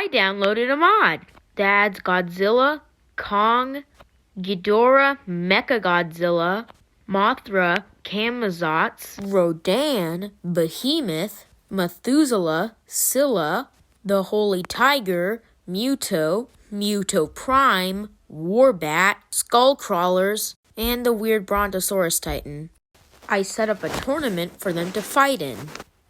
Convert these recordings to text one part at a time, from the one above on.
I downloaded a mod. Dad's Godzilla, Kong, Ghidorah, Mechagodzilla, Mothra, Kamazotz, Rodin, Behemoth, Methuselah, Cilla, the Holy Tiger, Muto, Muto Prime, Warbat, Skullcrawlers, and the weird Brontosaurus Titan. I set up a tournament for them to fight in.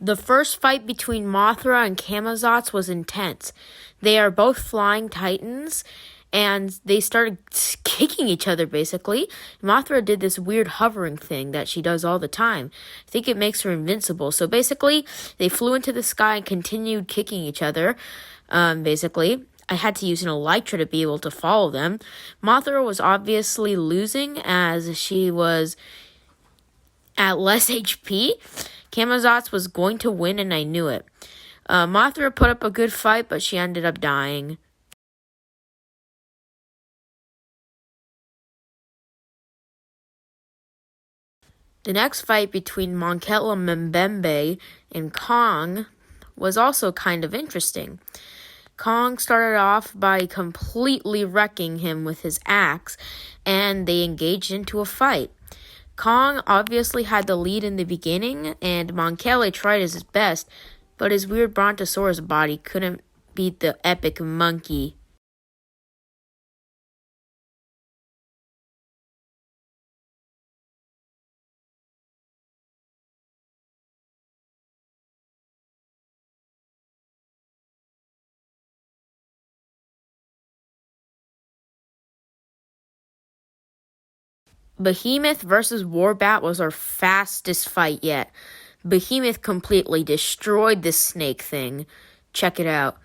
The first fight between Mothra and Kamazotz was intense. They are both flying titans, and they started kicking each other, basically. Mothra did this weird hovering thing that she does all the time. I think it makes her invincible. So basically, they flew into the sky and continued kicking each other, basically. I had to use an elytra to be able to follow them. Mothra was obviously losing as she was at less HP. Kamazotz was going to win, and I knew it. Mothra put up a good fight, but she ended up dying. The next fight between Membe and Kong was also kind of interesting. Kong started off by completely wrecking him with his axe, and they engaged into a fight. Kong obviously had the lead in the beginning, and Monkele tried his best, but his weird Brontosaurus body couldn't beat the epic monkey. Behemoth versus Warbat was our fastest fight yet. Behemoth completely destroyed this snake thing. Check it out.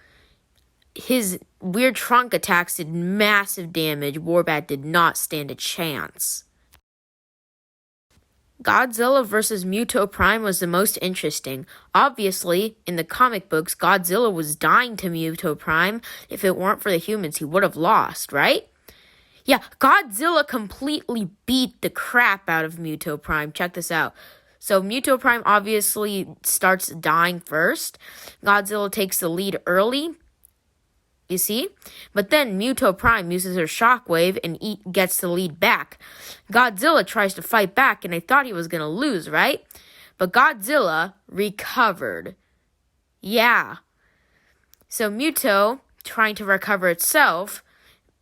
His weird trunk attacks did massive damage. Warbat did not stand a chance. Godzilla vs. Muto Prime was the most interesting. Obviously, in the comic books, Godzilla was dying to Muto Prime. If it weren't for the humans, he would have lost, right? Yeah, Godzilla completely beat the crap out of Muto Prime. Check this out. So Muto Prime obviously starts dying first. Godzilla takes the lead early. You see? But then Muto Prime uses her shockwave and gets the lead back. Godzilla tries to fight back, and I thought he was going to lose, right? But Godzilla recovered. Yeah. So Muto, trying to recover itself,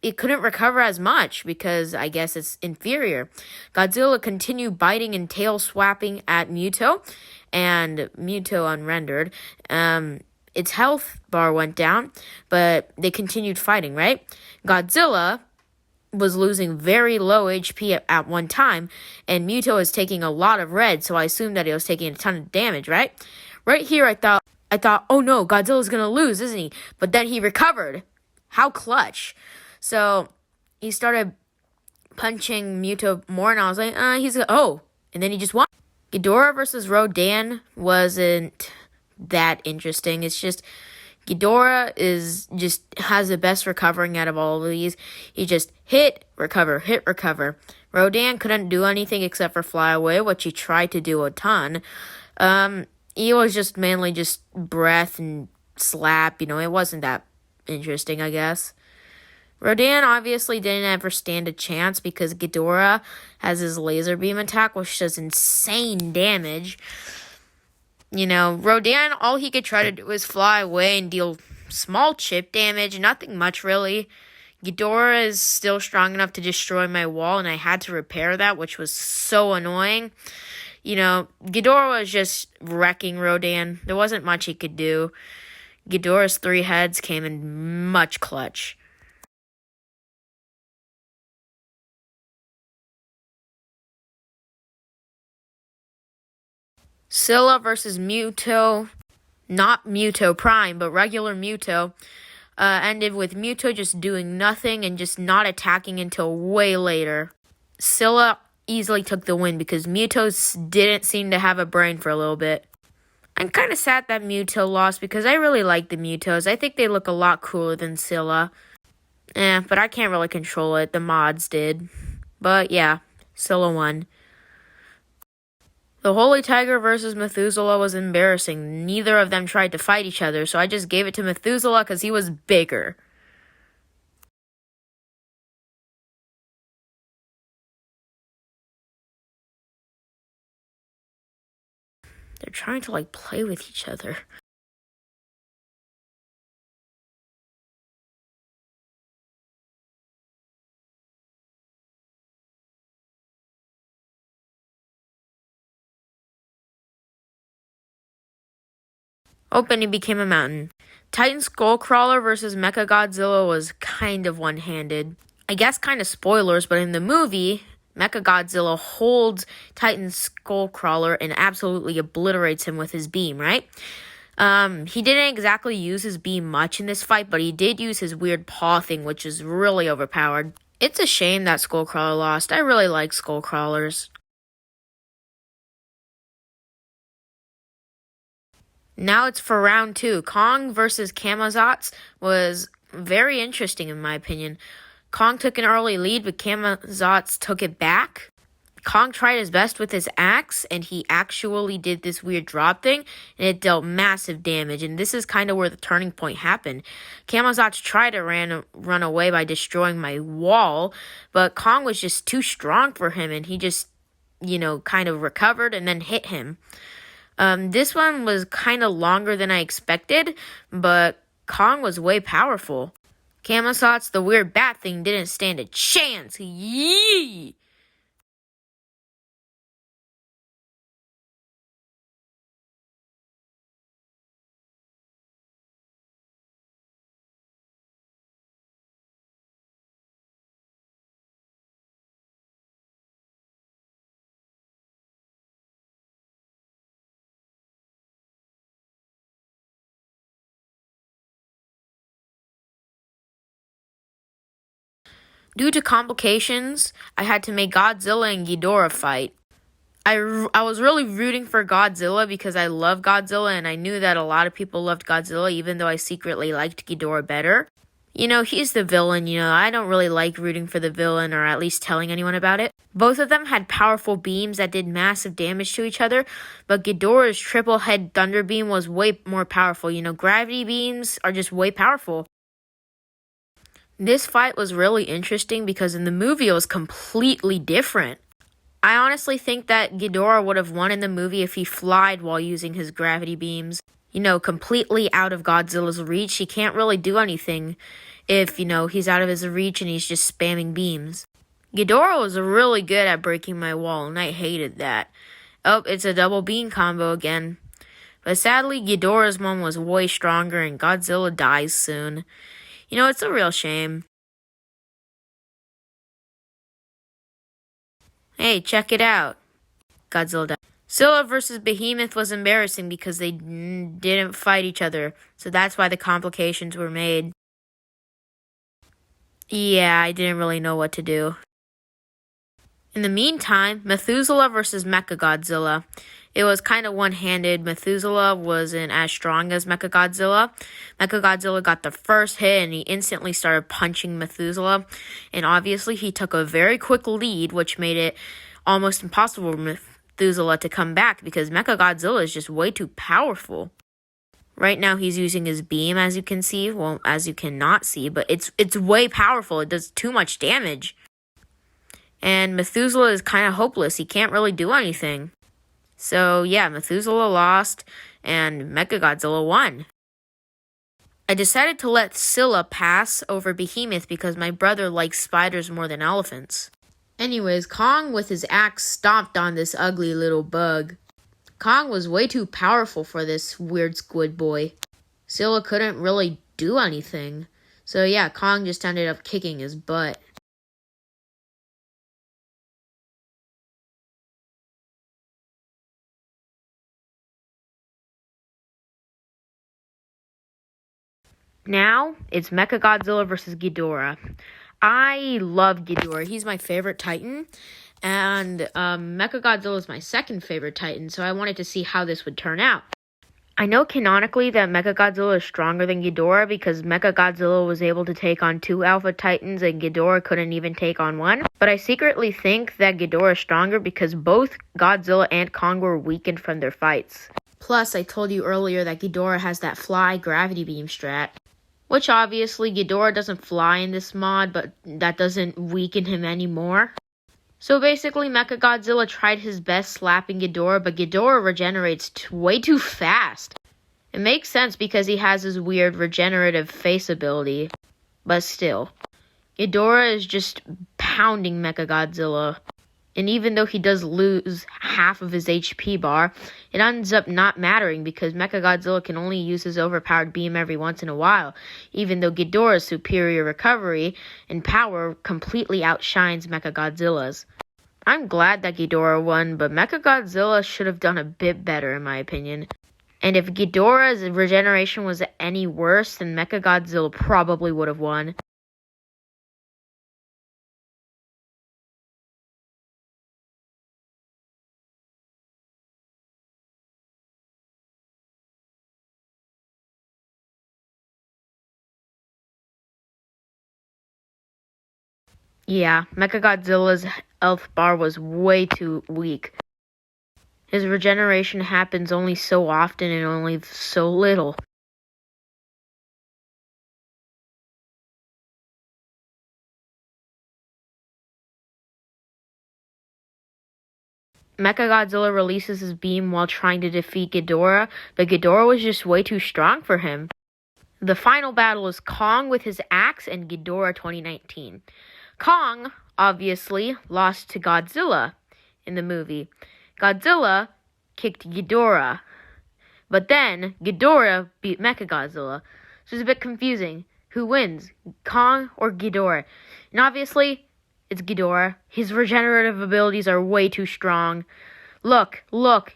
it couldn't recover as much because I guess it's inferior. Godzilla continued biting and tail swapping at Muto, and Muto unrendered. Its health bar went down, but they continued fighting, right? Godzilla was losing very low HP at one time, and Muto was taking a lot of red, so I assumed that it was taking a ton of damage, right? Right here, I thought, oh no, Godzilla's gonna lose, isn't he? But then he recovered. How clutch. So he started punching Muto more, and I was like, and then he just won. Ghidorah versus Rodin wasn't that interesting. It's just Ghidorah has the best recovering out of all of these. He just hit, recover, hit, recover. Rodin couldn't do anything except for fly away, which he tried to do a ton. He was just mainly just breath and slap. It wasn't that interesting, I guess. Rodin obviously didn't ever stand a chance because Ghidorah has his laser beam attack, which does insane damage. Rodin, all he could try to do is fly away and deal small chip damage, nothing much really. Ghidorah is still strong enough to destroy my wall, and I had to repair that, which was so annoying. Ghidorah was just wrecking Rodin. There wasn't much he could do. Ghidorah's 3 heads came in much clutch. Cilla versus Muto, not Muto Prime, but regular Muto, ended with Muto just doing nothing and just not attacking until way later. Cilla easily took the win because Muto didn't seem to have a brain for a little bit. I'm kind of sad that Muto lost because I really like the Mutos. I think they look a lot cooler than Cilla. But I can't really control it. The mods did. But yeah, Cilla won. The Holy Tiger versus Methuselah was embarrassing. Neither of them tried to fight each other, so I just gave it to Methuselah because he was bigger. They're trying to, play with each other. Oh, and he became a mountain. Titan Skullcrawler versus Mechagodzilla was kind of one-handed. I guess kind of spoilers, but in the movie, Mechagodzilla holds Titan Skullcrawler and absolutely obliterates him with his beam, right? He didn't exactly use his beam much in this fight, but he did use his weird paw thing, which is really overpowered. It's a shame that Skullcrawler lost. I really like Skullcrawlers. Now it's for round 2. Kong versus Kamazotz was very interesting in my opinion. Kong took an early lead, but Kamazotz took it back. Kong tried his best with his axe, and he actually did this weird drop thing, and it dealt massive damage, and this is kind of where the turning point happened. Kamazotz tried to run away by destroying my wall, but Kong was just too strong for him, and he just, kind of recovered and then hit him. This one was kind of longer than I expected, but Kong was way powerful. Kamazotz, the weird bat thing, didn't stand a chance. Yee! Due to complications, I had to make Godzilla and Ghidorah fight. I was really rooting for Godzilla because I love Godzilla, and I knew that a lot of people loved Godzilla, even though I secretly liked Ghidorah better. He's the villain, I don't really like rooting for the villain, or at least telling anyone about it. Both of them had powerful beams that did massive damage to each other, but Ghidorah's triple head thunder beam was way more powerful. Gravity beams are just way powerful. This fight was really interesting because in the movie it was completely different. I honestly think that Ghidorah would have won in the movie if he flied while using his gravity beams. Completely out of Godzilla's reach. He can't really do anything if, he's out of his reach and he's just spamming beams. Ghidorah was really good at breaking my wall, and I hated that. Oh, it's a double beam combo again. But sadly, Ghidorah's one was way stronger and Godzilla dies soon. It's a real shame. Hey, check it out. Godzilla died. Cilla versus Behemoth was embarrassing because they didn't fight each other, so that's why the complications were made. Yeah, I didn't really know what to do. In the meantime, Methuselah versus Mechagodzilla. It was kind of one-handed. Methuselah wasn't as strong as Mechagodzilla. Mechagodzilla got the first hit and he instantly started punching Methuselah. And obviously he took a very quick lead, which made it almost impossible for Methuselah to come back because Mechagodzilla is just way too powerful. Right now he's using his beam, as you can see. Well, as you cannot see, but it's way powerful. It does too much damage. And Methuselah is kind of hopeless. He can't really do anything. So, yeah, Methuselah lost, and Mechagodzilla won. I decided to let Cilla pass over Behemoth because my brother likes spiders more than elephants. Anyways, Kong with his axe stomped on this ugly little bug. Kong was way too powerful for this weird squid boy. Cilla couldn't really do anything. So, yeah, Kong just ended up kicking his butt. Now, it's Mechagodzilla versus Ghidorah. I love Ghidorah. He's my favorite Titan. And Mechagodzilla is my second favorite Titan, so I wanted to see how this would turn out. I know canonically that Mechagodzilla is stronger than Ghidorah because Mechagodzilla was able to take on 2 Alpha Titans and Ghidorah couldn't even take on 1. But I secretly think that Ghidorah is stronger because both Godzilla and Kong were weakened from their fights. Plus, I told you earlier that Ghidorah has that fly gravity beam strat. Which obviously Ghidorah doesn't fly in this mod, but that doesn't weaken him anymore. So basically, Mechagodzilla tried his best slapping Ghidorah, but Ghidorah regenerates way too fast. It makes sense because he has his weird regenerative face ability. But still, Ghidorah is just pounding Mechagodzilla. And even though he does lose half of his HP bar, it ends up not mattering because Mechagodzilla can only use his overpowered beam every once in a while, even though Ghidorah's superior recovery and power completely outshines Mechagodzilla's. I'm glad that Ghidorah won, but Mechagodzilla should have done a bit better in my opinion. And if Ghidorah's regeneration was any worse, then Mechagodzilla probably would have won. Yeah, Mechagodzilla's health bar was way too weak. His regeneration happens only so often and only so little. Mechagodzilla releases his beam while trying to defeat Ghidorah, but Ghidorah was just way too strong for him. The final battle is Kong with his axe and Ghidorah 2019. Kong, obviously, lost to Godzilla in the movie. Godzilla kicked Ghidorah, but then Ghidorah beat Mechagodzilla. So it's a bit confusing. Who wins, Kong or Ghidorah? And obviously, it's Ghidorah. His regenerative abilities are way too strong. Look,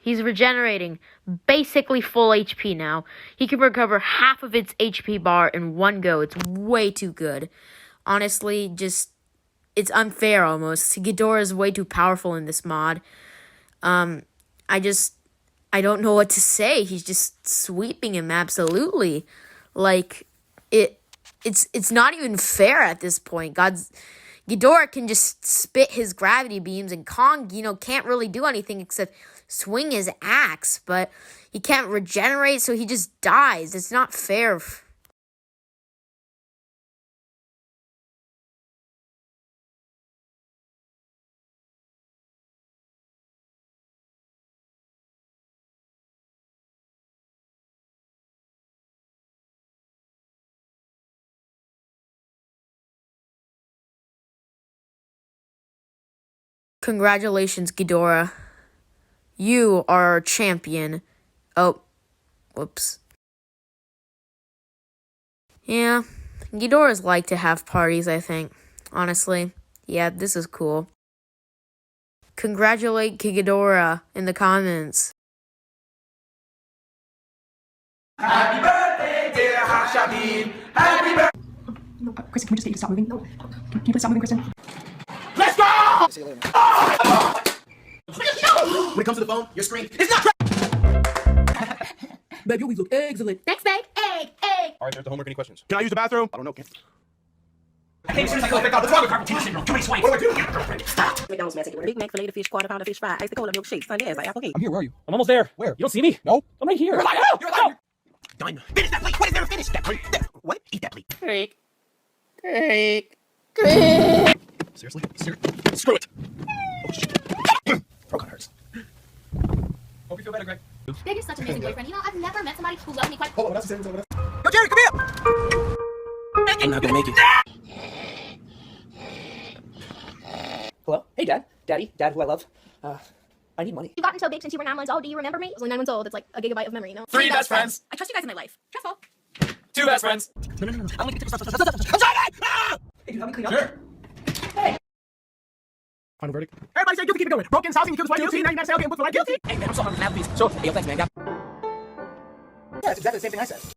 he's regenerating. Basically full HP now. He can recover half of its HP bar in one go. It's way too good. Honestly, it's unfair almost. Ghidorah is way too powerful in this mod. I don't know what to say. He's just sweeping him absolutely. Like, it's not even fair at this point. Ghidorah can just spit his gravity beams, and Kong, can't really do anything except swing his axe, but he can't regenerate, so he just dies. It's not fair. Congratulations, Ghidorah. You are our champion. Oh, whoops. Yeah, Ghidorahs like to have parties, I think. Honestly, yeah, this is cool. Congratulate Ghidorah in the comments. Happy birthday, dear Hashabib. Happy birthday. Kristen, can we just get you to stop moving? No. Can you please stop moving, Kristen? Let's go! See you later. When it comes to the phone, your screen is not Babe, you always look excellent. Thanks, babe. Egg. All right, there's the homework. Any questions? Can I use the bathroom? I don't know. I came as soon as I clicked out. What's wrong with carpentine syndrome? Too many swipes. What do I do? Get girlfriend. Stop. McDonald's man, take it. Big Mac, filet of fish, quarter pound of fish fry, ice cola, milkshake, Sunday as apple cake. I'm here. Where are you? I'm almost there. Where? You don't see me? No. I'm right here. You're a liar. You're a liar. Done. Finish that plate. What is there to finish? That plate. What? Eat that plate. Cake. Seriously? Screw it. Oh, shit. Throat kind of hurts. Hope you feel better, Greg. Greg, you're such an amazing boyfriend. I've never met somebody who loves me quite. Hold on, what else is saying? Yo, Jerry, come here. I'm not gonna make it. Hello? Hey, Dad. Dad, who I love. I need money. You've gotten so big since you were 9 months old. Do you remember me? I was only 9 months old. It's like a gigabyte of memory, you know? 3 best friends. I trust you guys in my life. Trustful. 2 best friends. No. I'm gonna get I'm sorry. Ah! Hey, dude, help me clean up. Sure. Final verdict. Everybody say guilty, keep it going. Broken housing, you kill the guilty. Now you gotta say, okay, what's the right guilty? Hey, man, I'm so hungry. Can I have a piece? So, hey, yo, thanks, man. Yeah, it's exactly the same thing I said.